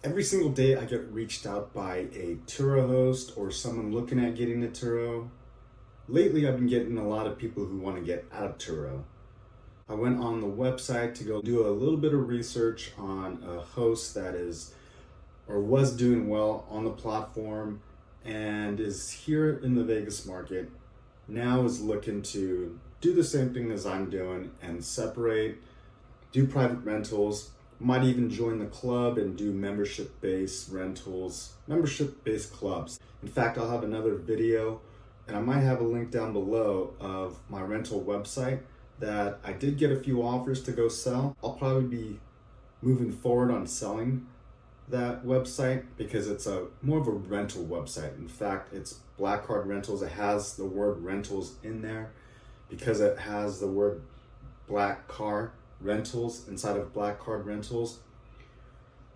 Every single day I get reached out by a TURO host or someone looking at getting a TURO. Lately I've been getting a lot of people who want to get out of TURO. I went on the website to go do a little bit of research on a host that is or was doing well on the platform and is here in the Vegas market. Now is looking to do the same thing as I'm doing and separate, do private rentals, might even join the club and do membership-based rentals, membership-based clubs. In fact, I'll have another video and I might have a link down below of my rental website that I did get a few offers to go sell. I'll probably be moving forward on selling that website because it's more of a rental website. In fact, it's Black Card Rentals. It has the word rentals in there because it has the word Black Car Rentals inside of Black Card Rentals.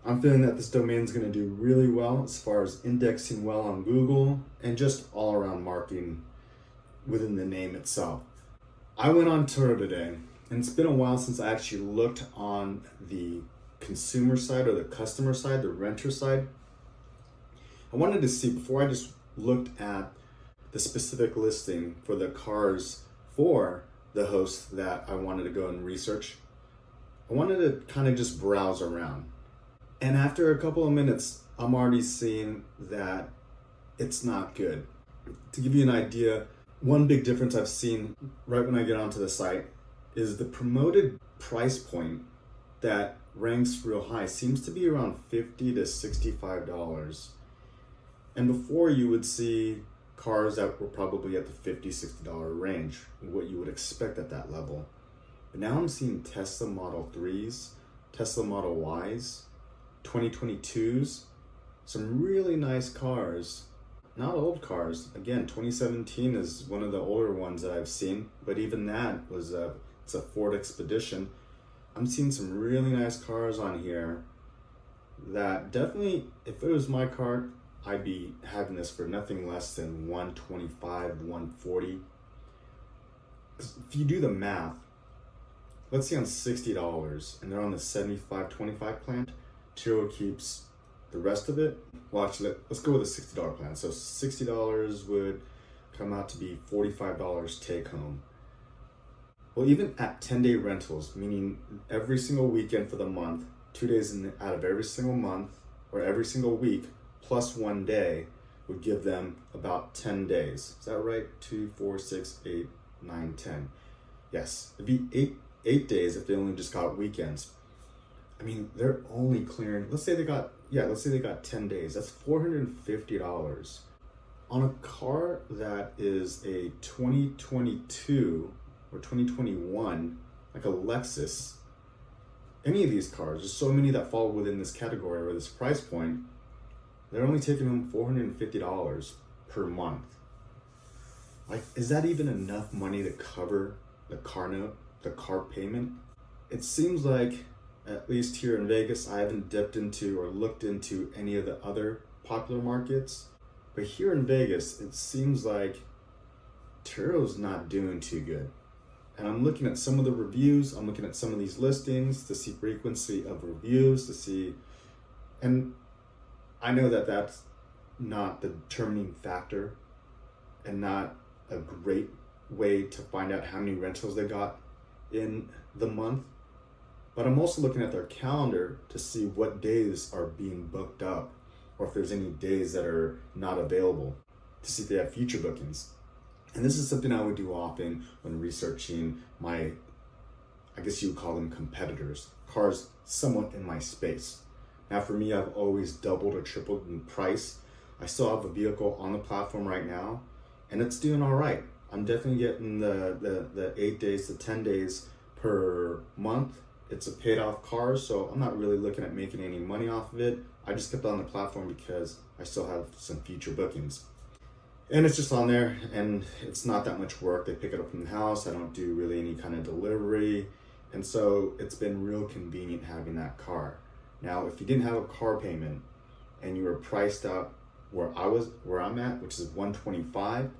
I'm feeling that this domain is going to do really well as far as indexing well on Google and just all around marketing within the name itself. I went on TURO today, and it's been a while since I actually looked on the consumer side or the customer side, the renter side. I wanted to see, before I just looked at the specific listing for the cars for the host that I wanted to go and research, I wanted to kind of just browse around. And after a couple of minutes, I'm already seeing that it's not good. To give you an idea, one big difference I've seen right when I get onto the site is the promoted price point that ranks real high seems to be around $50 to $65. And before you would see cars that were probably at the $50, $60 range, what you would expect at that level. But now I'm seeing Tesla Model 3s, Tesla Model Ys, 2022s, some really nice cars. Not old cars. Again, 2017 is one of the older ones that I've seen, but even that was it's a Ford Expedition. I'm seeing some really nice cars on here that definitely, if it was my car, I'd be having this for nothing less than $125, $140. If you do the math, let's say on $60 and they're on the 75-25 plan, TURO keeps the rest of it. Well, actually, let's go with a $60 plan. So $60 would come out to be $45 take home. Well, even at 10-day rentals, meaning every single weekend for the month, 2 days out of every single month or every single week, plus 1 day, would give them about 10 days. Is that right? 2, 4, 6, 8, 9, 10. Yes, it'd be eight days if they only just got weekends. I mean, they're only clearing, let's say they got 10 days. That's $450 on a car that is a 2022 or 2021, like a Lexus. Any of these cars, there's so many that fall within this category or this price point, they're only taking them $450 per month. Like, is that even enough money to cover the car note, the car payment? It seems like, at least here in Vegas, I haven't dipped into or looked into any of the other popular markets. But here in Vegas, it seems like TURO's not doing too good. And I'm looking at some of the reviews, I'm looking at some of these listings to see frequency of reviews, to see, and I know that that's not the determining factor and not a great way to find out how many rentals they got in the month. But I'm also looking at their calendar to see what days are being booked up or if there's any days that are not available, to see if they have future bookings. And this is something I would do often when researching my, I guess you would call them competitors, cars somewhat in my space. Now for me, I've always doubled or tripled in price. I still have a vehicle on the platform right now and it's doing all right. I'm definitely getting the 8 days to 10 days per month. It's a paid off car, so I'm not really looking at making any money off of it. I just kept it on the platform because I still have some future bookings. And it's just on there and it's not that much work. They pick it up from the house. I don't do really any kind of delivery. And so it's been real convenient having that car. Now, if you didn't have a car payment and you were priced out where I'm at, which is $125,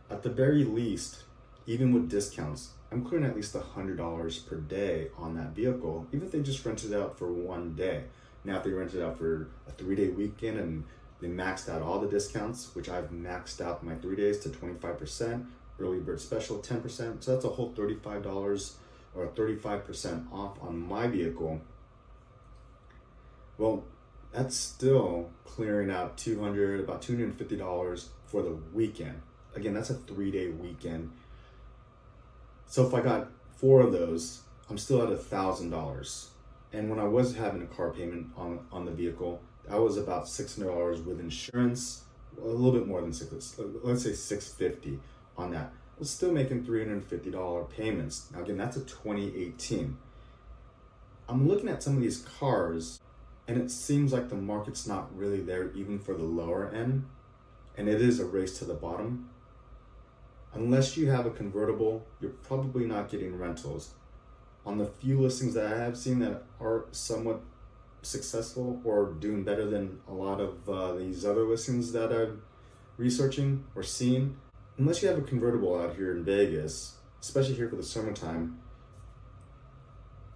at the very least, even with discounts, I'm clearing at least $100 per day on that vehicle, even if they just rent it out for 1 day. Now if they rented out for a 3-day weekend and they maxed out all the discounts, which I've maxed out my 3 days to 25%, early bird special 10%, so that's a whole $35 or 35% off on my vehicle. Well, that's still clearing out about $250 for the weekend. Again, that's a 3-day weekend. So if I got 4 of those, I'm still at $1,000. And when I was having a car payment on the vehicle, that was about $600 with insurance, a little bit more than let's say $650 on that. I was still making $350 payments. Now again, that's a 2018. I'm looking at some of these cars and it seems like the market's not really there even for the lower end. And it is a race to the bottom. Unless you have a convertible, you're probably not getting rentals. On the few listings that I have seen that are somewhat successful or doing better than a lot of these other listings that I'm researching or seeing, unless you have a convertible out here in Vegas, especially here for the summertime,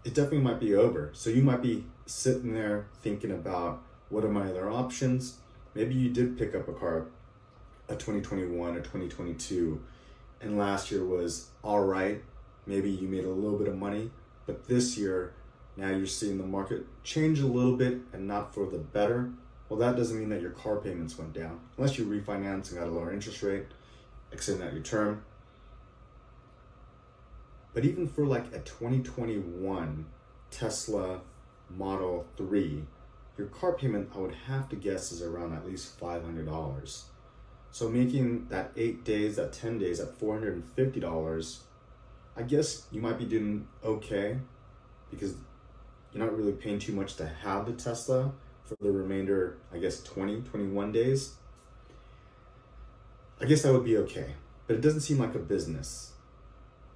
it definitely might be over. So you might be sitting there thinking about, what are my other options? Maybe you did pick up a car, a 2021 or 2022, and last year was all right. Maybe you made a little bit of money, but this year, now you're seeing the market change a little bit and not for the better. Well, that doesn't mean that your car payments went down. Unless you refinance and got a lower interest rate, extend out your term. But even for like a 2021 Tesla Model 3, your car payment, I would have to guess, is around at least $500. So making that 8 days, that 10 days at $450, I guess you might be doing okay because you're not really paying too much to have the Tesla for the remainder, I guess, 21 days. I guess that would be okay, but it doesn't seem like a business.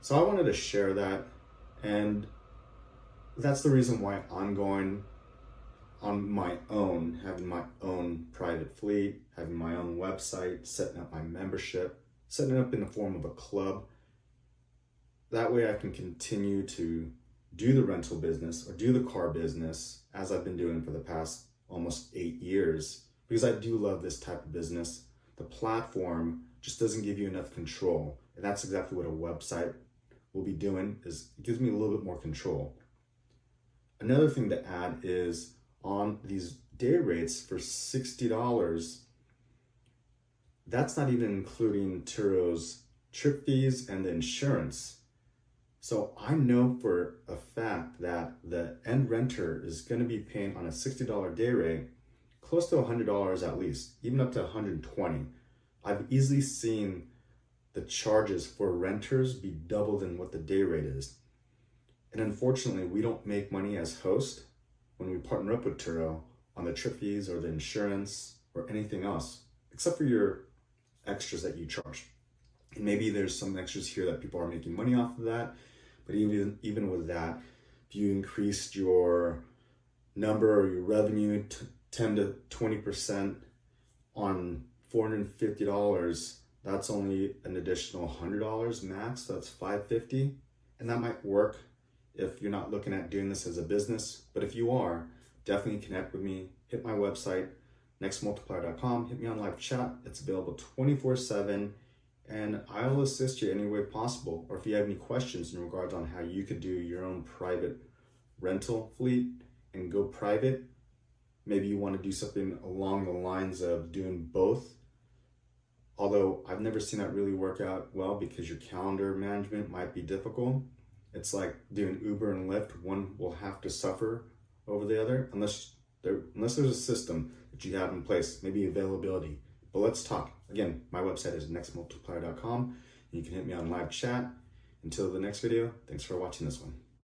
So I wanted to share that, and that's the reason why I'm going on my own, having my own private fleet, having my own website, setting up my membership, setting it up in the form of a club. That way I can continue to do the rental business or do the car business as I've been doing for the past almost 8 years, because I do love this type of business. The platform just doesn't give you enough control. And that's exactly what a website will be doing, is it gives me a little bit more control. Another thing to add is on these day rates for $60, that's not even including TURO's trip fees and the insurance. So I know for a fact that the end renter is going to be paying on a $60 day rate close to $100 at least, even up to $120. I've easily seen the charges for renters be double than what the day rate is. And unfortunately, we don't make money as host when we partner up with TURO on the trip fees or the insurance or anything else, except for your extras that you charge. And maybe there's some extras here that people are making money off of that. But even with that, if you increased your number or your revenue 10 to 20% on $450, that's only an additional $100 max. So that's $550, and that might work if you're not looking at doing this as a business. But if you are, definitely connect with me. Hit my website, nextmultiplier.com. Hit me on live chat. It's available 24/7. And I'll assist you any way possible. Or if you have any questions in regards on how you could do your own private rental fleet and go private, maybe you want to do something along the lines of doing both. Although I've never seen that really work out well because your calendar management might be difficult. It's like doing Uber and Lyft. One will have to suffer over the other unless there's a system that you have in place, maybe availability. But let's talk. Again, my website is nextmultiplier.com. You can hit me on live chat. Until the next video, thanks for watching this one.